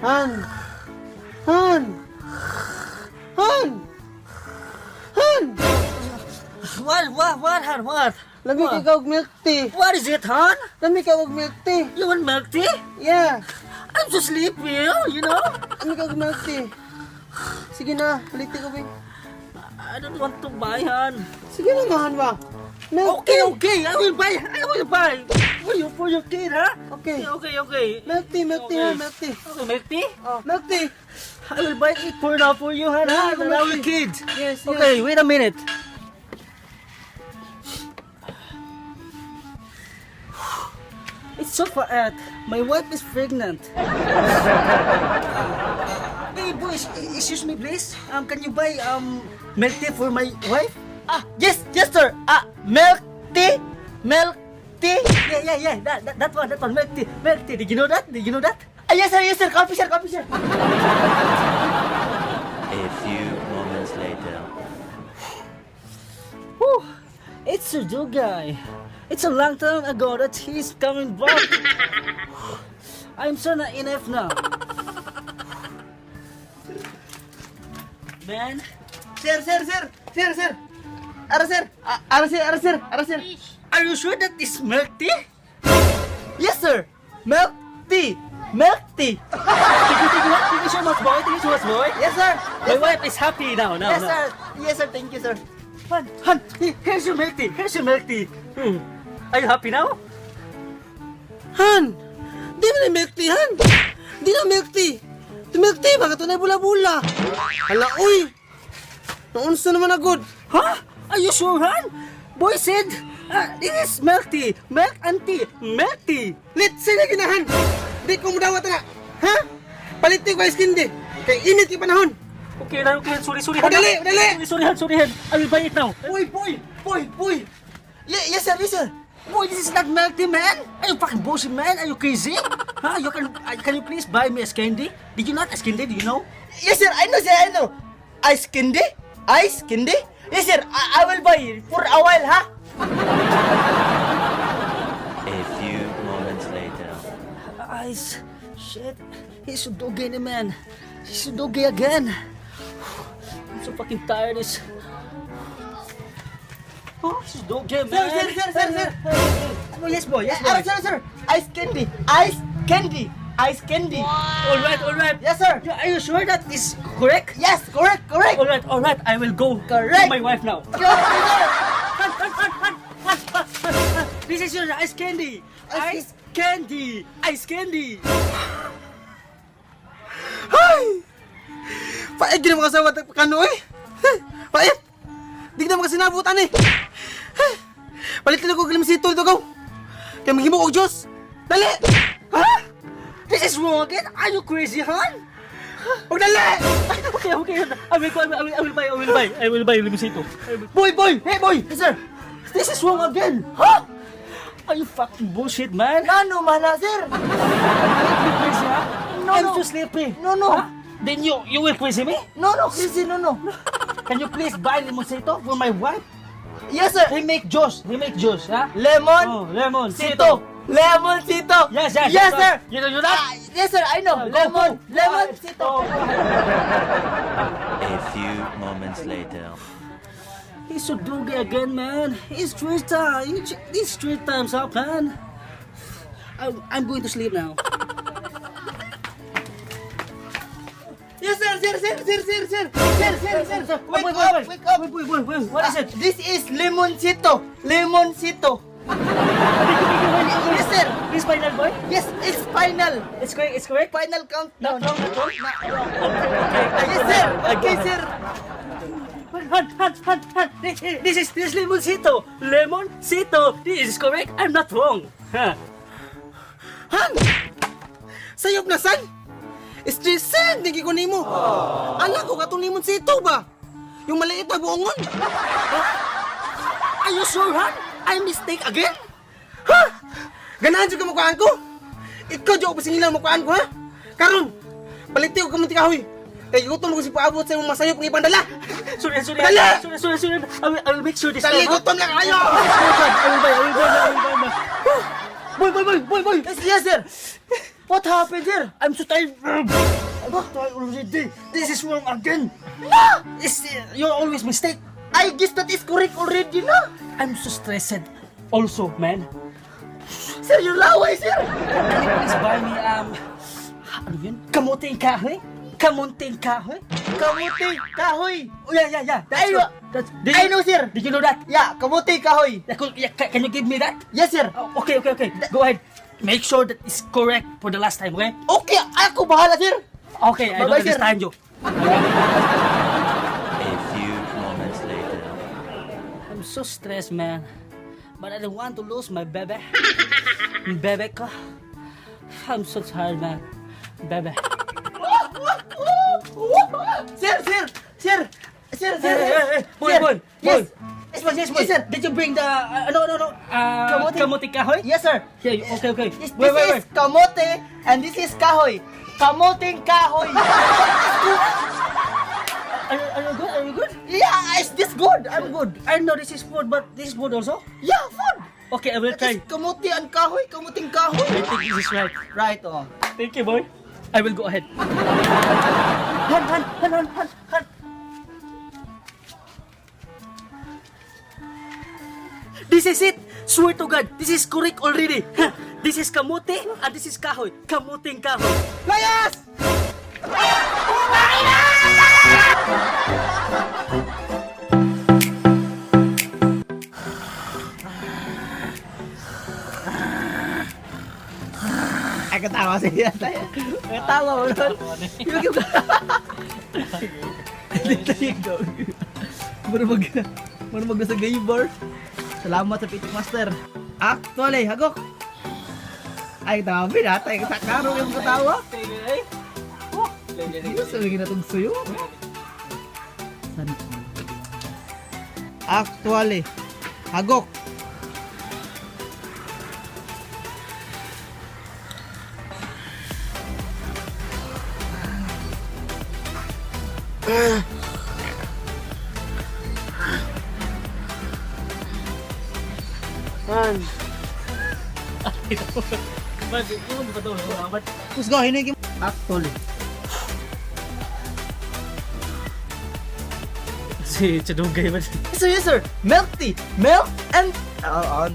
Han! Han! Han! Han! What? Lami ka og milk tea. What is it, hon? Lami ka og milk tea. You want milk tea? Yeah. I'm so sleepy, you know? Lami ka og milk tea. Sige na, paliti ko, Bing. I don't want to buy, hon. Sige na, mahan ba? Milk Okay, tea. okay, I will buy. For your kid, huh? Okay. Okay. Milk tea, milk tea, Okay. ha, milk tea. Okay, milk tea? Oh, milk tea. I will buy it for now for you, hon. Yeah, And our kid. Yes, Okay, wait a minute. It's so fat. My wife is pregnant. Hey, boys, excuse me, please. Can you buy milk tea for my wife? Yes, sir. Milk tea. Yeah. That one. Milk tea. Did you know that? Yes, sir. Coffee, sir. A few moments later. Whew, it's a new guy. It's a long time ago that he's coming back. I'm so not enough now. Man, Sir. Ara, sir. are you sure that is milk tea? Yes, sir. Milk tea. Thank you so much, boy. Yes, sir. My wife is happy now. Yes, sir. Thank you, sir. Han, here's your milk tea. Are you happy now? Han! Di mo na milk tea, Han! Di na milk tea! Ito milk tea, baka ito na bula-bula! Hala, uy! Naunsa naman agad! Huh? Are you sure, Han? Boy said, this is milk tea. Milk tea. Let's say na ginahan! Di ko mudawat na! Ha? Palitin ko yung skin di! Kaya init yung panahon! Okay, sorry. Madali! Sorry, Han. I will buy it now. Boy! Yes, sir! Boy, this is not milk tea, man. Are you fucking bullshit, man? Are you crazy? Huh? Can you please buy me a candy? Did you not ice candy? Do you know? Yes, sir! I know! Ice candy? Yes, sir! I will buy it for a while, ha? A few moments later. Ice. Shit. He's so doggy, man. He's so doggy again. I'm so fucking tired. Oh, he's doggy, man. Sir. Oh, yes, boy. Sir! Ice candy! All right. Yes, sir! Are you sure that is correct? Yes, correct! All right. I will go Correct. to my wife now. Correct! This is your ice candy. Ice Ice candy. Ay! Paet gina mga sawat at kano eh! Paet! Di na mga sinabutan eh! Palit na ko galimisito ito ko! Kaya maghimo ko Diyos! Dali! Ha? This is wrong again. Are you crazy, hon? Huwag dali! Okay. I will buy limusito. Boy! Hey boy! Hey, sir. This is wrong again. Huh? Are you fucking bullshit, man? Nano mana sir! Crazy, huh? No, I'm no. too sleepy. No! Huh? Then you will crazy me? No, Chrissy, no! Can you please buy limusito for my wife? Yes sir! He make juice, huh? Lemon! Oh, lemon, Sito! Lemon Sito! Yes, Yes sir! You know that? Yes sir, I know! Lemon Sito! A few moments later. He's so doggy again, man. It's street time. These street times up, man. I'm going to sleep now. Yes sir! Wake Wait. up! What is it? This is Lemon Sito! Yes sir! This final boy? Yes, it's final! It's correct? Final countdown! Not wrong? Yes sir! Okay sir! Han. This is Lemoncito. This is correct. I'm not wrong. Huh. Han! Sayop na san? Street nigi ko nimo. Ala ko katong Lemon Sito ba? Yung maliit na buongon. Are you sure, Han? I mistake again? Ha? Ganahan siya ka mukaan ko? Ikaw diyo ko pasingilan mukaan ko ha? Karon, paliti ko kamunti kahoy. Kaya gutom ko si paabot sa imong masayop ng ibang dala. Sorry. Dali! Sorry. I will make sure this Dali, time. gutom lang kayo! I will buy. Boy! Yes, sir! What happened here? I'm so tired. I'm tired already. This is wrong again. No! You always mistake. I guess that is correct already, no? I'm so stressed. Also, man. Sir, you're laway, sir! Can you please buy me, ano yun? Kamuting kahoy? Kamuting kahoy? Kamuti, kahoy! Oh, yeah. I know- I know, sir. Did you know that? Yeah, kamuti, kahoy! Can you give me that? Yes, sir. Oh, okay. Go ahead. Make sure that it's correct for the last time, okay? Okay, ako bahala, sir. Okay, I don't Bye-bye, sir. understand you. A few moments later. I'm so stressed, man. But I don't want to lose my baby. Bebe ko. I'm so tired, man. Bebe. Sir! Boy. Yes, Yes, Yes, sir. Did you bring the, kamuting kahoy? yes, sir. Yeah, okay. This Wait. is kamote and this is kahoy. Kamuting kahoy. Are you good? Yeah, is this good? I'm good. I know this is food, but this is food also? Yeah, food. Okay, I will try. It's kamuti and kahoy, kamuting kahoy. I think this is right. Right, oh. Thank you, boy. I will go ahead. Han. This is it. Swear to God, this is correct already. This is kamote and this is kahoy. Kamuting kahoy. Layas! Ay, katawa siya tayo. Katawa mo nun. Yung dito yung gawin. Marumag na sa gay bar. Salamat sa Pitik Master. Actually, hagok. Ay, dami na. Tayo kakaro yung katawa. Dito sa lagi natong suyo. Actually, hagok. Let's go, hinigin. Actually. Si Chadugay ba? Yes, sir. Milk tea. Milk and...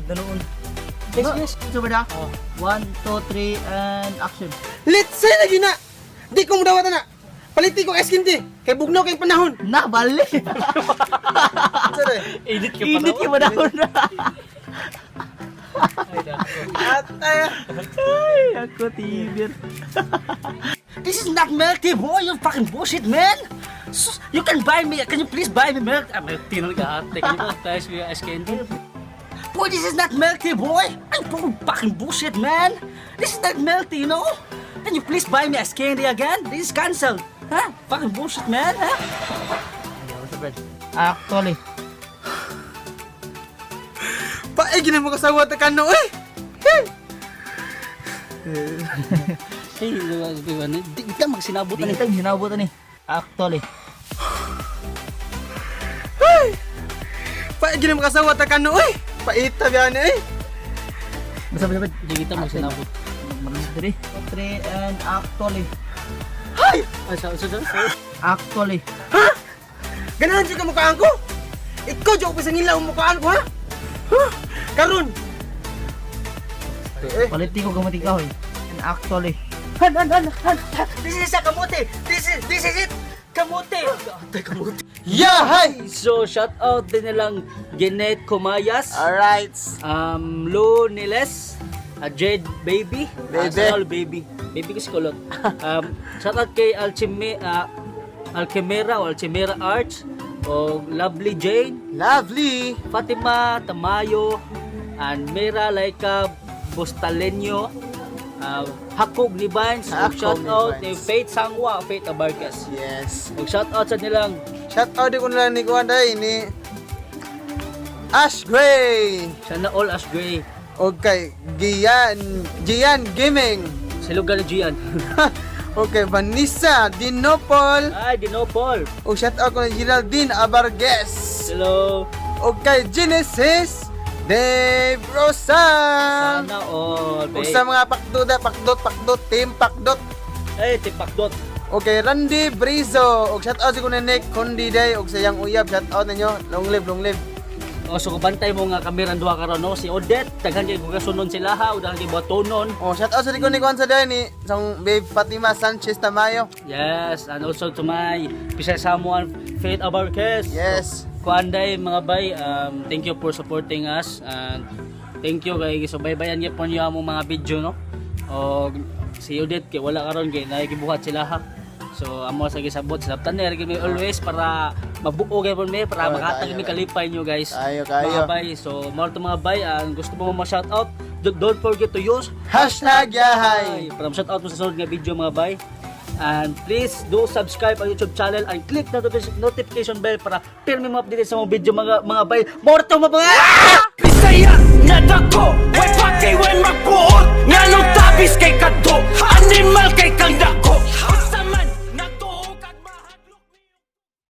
Danoon. Yes. Ito ba na? Oh. 1, 2, 3, and action. Let's say lagi na! Di ko mudawatan na! Paliti ko skin tea! Kay bugnaw kay panahon! Na, bali! Sir eh. Edit ka Edit yung panahon na! At ay, ako tibir. This is not milk tea, boy. You fucking bullshit, man. You can buy me. Can you please buy me milk? Milk tea na nag-aatek. Di ba? Tayo siya ice candy. Boy, this is not milk tea, boy. I'm fucking bullshit, man. This is not milk tea, you know? Can you please buy me ice candy again? This is cancelled. Huh? Fucking bullshit, man. Huh? Actually. Paigin na mo kasawa ta kano eh! Hey, di ka magsinabutan Ito yung hinabutan eh. Actually. Paigin na mo kasawa ta kano eh! Paita biyan eh! Basta. Di kita magsinabot. Marunong diri. 3 and actually. Hay! Actually. Ha? Ganahan siya ka mukhaan ko? Ikaw diyo ko pisang ilaw mukhaan ko ha? Huh? Karun! Paliti ko gamuti ka hoy. And actually. Han! This is a kamote! This is it! Kamote! Kamote! Yeah! Hi! So, shout out din nilang Jeanette Comayas, Alright. Lou Niles, Jade Baby, Baby. All Baby. Baby kasi kulot. Shout out kay Alchemera o Alchemera Arts, o Lovely Jane, Lovely! Fatima Tamayo, and Mera Laika Bustaleño, Hakog ni Vines, Hakog shout ni out Vines. ni Faith Sangwa, Faith Abarcas. Yes. Shout out sa nilang Shout out di ko nila ni Kuanday ni Ash Gray. sana all as gray. Okay, Gian Gaming. Sa lugar ni Gian. Okay, Vanessa Dinopol. Ay, Dinopol. O shout out ko ni Geraldine Abarges. Hello. Okay, Genesis Dave Rosa. Sana all, Ug babe. sa mga pakdot, team pakdot. Ay, tipakdot. Okay, Randy Brizo. Ug shout out si kuno Nick Kondi day ug sa yang uyab, shout out ninyo. Long live, long live. O, so kubantay mo nga kami ran duha karon no, si Odette, daghan kay gugasunon sila ha, o daghan kay batonon. Oh, shout out sa di ko ni Kwan sa day ni sang babe Fatima Sanchez Tamayo. Yes, and also to my Pisay Samuan Faith Abarquez. Yes. Kuanday mga bay, thank you for supporting us and thank you kay gisubaybayan gyud po niyo among mga video no. O si Odette kay wala karon kay nagibuhat sila ha. So amo sa gisabot sa taner gyud mi always para mabuo gyud mi para Oh, makatag kayo. mi kalipay nyo guys. Kayo. Mga bay, so more to mga bay, gusto mo ma-shout out, don't forget to use #yahay. para ma-shout out mo sa sunod nga video mga bay. And please do subscribe ang YouTube channel and click the notification bell para pirmi mo update sa mga video mga bay. More to mga bay! Bisaya na dako, way pati way magbuot, nga nung